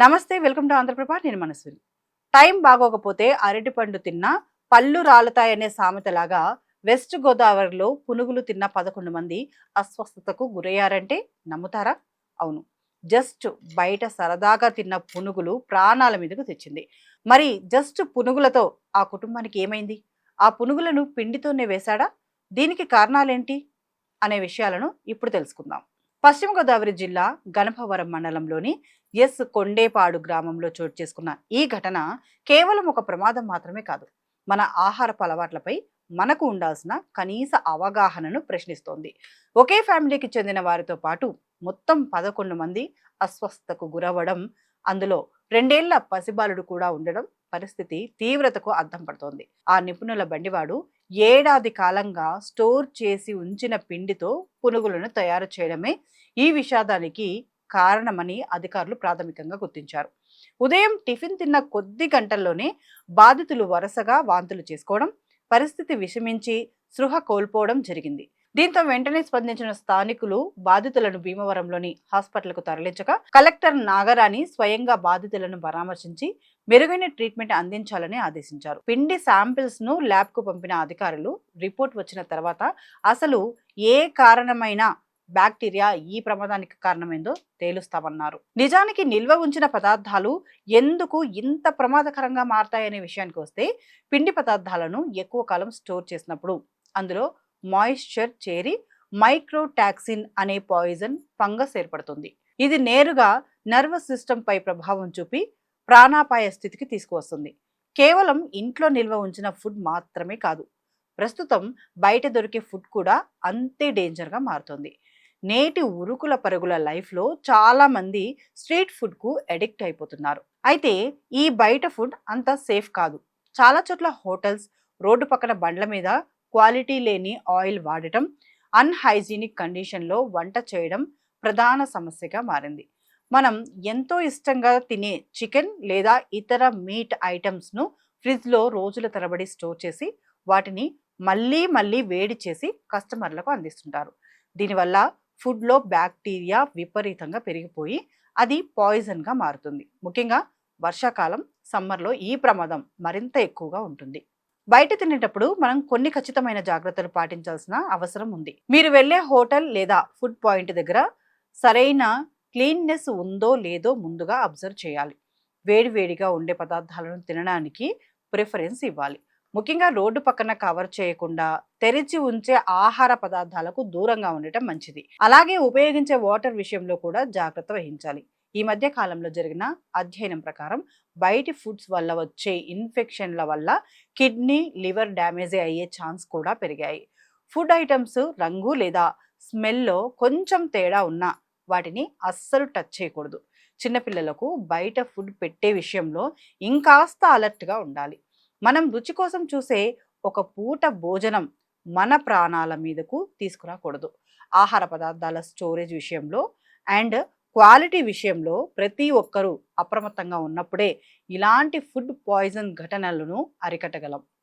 నమస్తే, welcome to Andhraprabha. నేను Manaswini. Time బాగోకపోతే అరటిపండు తిన్నా పళ్ళు రాలుతాయనే సామెతలాగా వెస్ట్ గోదావరిలో పునుగులు తిన్న 11 మంది అస్వస్థతకు గురయ్యారంటే నమ్ముతారా? అవును. జస్ట్ బయట సరదాగా తిన్న పునుగులు ప్రాణాల మీదకు తెచ్చింది. మరి జస్ట్ పునుగులతో ఆ కుటుంబానికి ఏమైంది? ఆ పునుగులను పిండితోనే వేశాడా? దీనికి కారణాలేంటి అనే విషయాలను ఇప్పుడు తెలుసుకుందాం. పశ్చిమ గోదావరి జిల్లా గణపవరం మండలంలోని కొండేపాడు గ్రామంలో చోటు చేసుకున్న ఈ ఘటన కేవలం ఒక ప్రమాదం మాత్రమే కాదు, మన ఆహారపు అలవాట్లపై మనకు ఉండాల్సిన కనీస అవగాహనను ప్రశ్నిస్తోంది. ఒకే ఫ్యామిలీకి చెందిన వారితో పాటు మొత్తం 11 మంది అస్వస్థతకు గురవ్వడం, అందులో 2 ఏళ్ల పసిబాలుడు కూడా ఉండడం పరిస్థితి తీవ్రతకు అద్దం పడుతోంది. ఆ నిపుణుల బండివాడు ఏడాది కాలంగా స్టోర్ చేసి ఉంచిన పిండితో పునుగులను తయారు చేయడమే ఈ విషాదానికి కారణమని అధికారులు ప్రాథమికంగా గుర్తించారు. ఉదయం టిఫిన్ తిన్న కొద్ది గంటల్లోనే బాధితులు వరుసగా వాంతులు చేసుకోవడం, పరిస్థితి విషమించి స్పృహ కోల్పోవడం జరిగింది. దీంతో వెంటనే స్పందించిన స్థానికులు బాధితులను భీమవరంలోని హాస్పిటల్కు తరలించగా కలెక్టర్ నాగరాణి స్వయంగా బాధితులను పరామర్శించి మెరుగైన ట్రీట్మెంట్ అందించాలని ఆదేశించారు. పిండి శాంపిల్స్ ను ల్యాబ్ కు పంపిన అధికారులు రిపోర్ట్ వచ్చిన తర్వాత అసలు ఏ కారణమైన బ్యాక్టీరియా ఈ ప్రమాదానికి కారణమైందో తేలుస్తామన్నారు. నిజానికి నిల్వ ఉంచిన పదార్థాలు ఎందుకు ఇంత ప్రమాదకరంగా మారతాయనే విషయానికి వస్తే, పిండి పదార్థాలను ఎక్కువ కాలం స్టోర్ చేసినప్పుడు అందులో మాయిశ్చర్ చేరి మైక్రోటాక్సిన్ అనే పాయిజన్ ఫంగస్ ఏర్పడుతుంది. ఇది నేరుగా నర్వస్ సిస్టమ్ పై ప్రభావం చూపి ప్రాణాపాయ స్థితికి తీసుకువస్తుంది. కేవలం ఇంట్లో నిల్వ ఉంచిన ఫుడ్ మాత్రమే కాదు, ప్రస్తుతం బయట దొరికే ఫుడ్ కూడా అంతే డేంజర్గా మారుతుంది. నేటి ఉరుకుల పరుగుల లైఫ్లో చాలా మంది స్ట్రీట్ ఫుడ్కు అడిక్ట్ అయిపోతున్నారు. అయితే ఈ బయట ఫుడ్ అంత సేఫ్ కాదు. చాలా చోట్ల హోటల్స్, రోడ్డు పక్కన బండ్ల మీద క్వాలిటీ లేని ఆయిల్ వాడటం, అన్హైజీనిక్ కండిషన్లో వంట చేయడం ప్రధాన సమస్యగా మారింది. మనం ఎంతో ఇష్టంగా తినే చికెన్ లేదా ఇతర మీట్ ఐటమ్స్ను ఫ్రిడ్జ్లో రోజుల తరబడి స్టోర్ చేసి వాటిని మళ్ళీ మళ్ళీ వేడి చేసి కస్టమర్లకు అందిస్తుంటారు. దీనివల్ల ఫుడ్లో బ్యాక్టీరియా విపరీతంగా పెరిగిపోయి అది పాయిజన్గా మారుతుంది. ముఖ్యంగా వర్షాకాలం, సమ్మర్లో ఈ ప్రమాదం మరింత ఎక్కువగా ఉంటుంది. బయట తినేటప్పుడు మనం కొన్ని ఖచ్చితమైన జాగ్రత్తలు పాటించాల్సిన అవసరం ఉంది. మీరు వెళ్ళే హోటల్ లేదా ఫుడ్ పాయింట్ దగ్గర సరైన క్లీన్నెస్ ఉందో లేదో ముందుగా అబ్జర్వ్ చేయాలి. వేడివేడిగా ఉండే పదార్థాలను తినడానికి ప్రిఫరెన్స్ ఇవ్వాలి. ముఖ్యంగా రోడ్డు పక్కన కవర్ చేయకుండా తెరిచి ఉంచే ఆహార పదార్థాలకు దూరంగా ఉండటం మంచిది. అలాగే ఉపయోగించే వాటర్ విషయంలో కూడా జాగ్రత్త వహించాలి. ఈ మధ్య కాలంలో జరిగిన అధ్యయనం ప్రకారం బయటి ఫుడ్స్ వల్ల వచ్చే ఇన్ఫెక్షన్ల వల్ల కిడ్నీ, లివర్ డ్యామేజ్ అయ్యే ఛాన్స్ కూడా పెరిగాయి. ఫుడ్ ఐటమ్స్ రంగు లేదా స్మెల్లో కొంచెం తేడా ఉన్నా వాటిని అస్సలు టచ్ చేయకూడదు. చిన్నపిల్లలకు బయట ఫుడ్ పెట్టే విషయంలో ఇంకాస్త అలర్ట్గా ఉండాలి. మనం రుచి కోసం చూసే ఒక పూట భోజనం మన ప్రాణాల మీదకు తీసుకురాకూడదు. ఆహార పదార్థాల స్టోరేజ్ విషయంలో అండ్ క్వాలిటీ విషయంలో ప్రతి ఒక్కరూ అప్రమత్తంగా ఉన్నప్పుడే ఇలాంటి ఫుడ్ పాయిజన్ ఘటనలను అరికట్టగలం.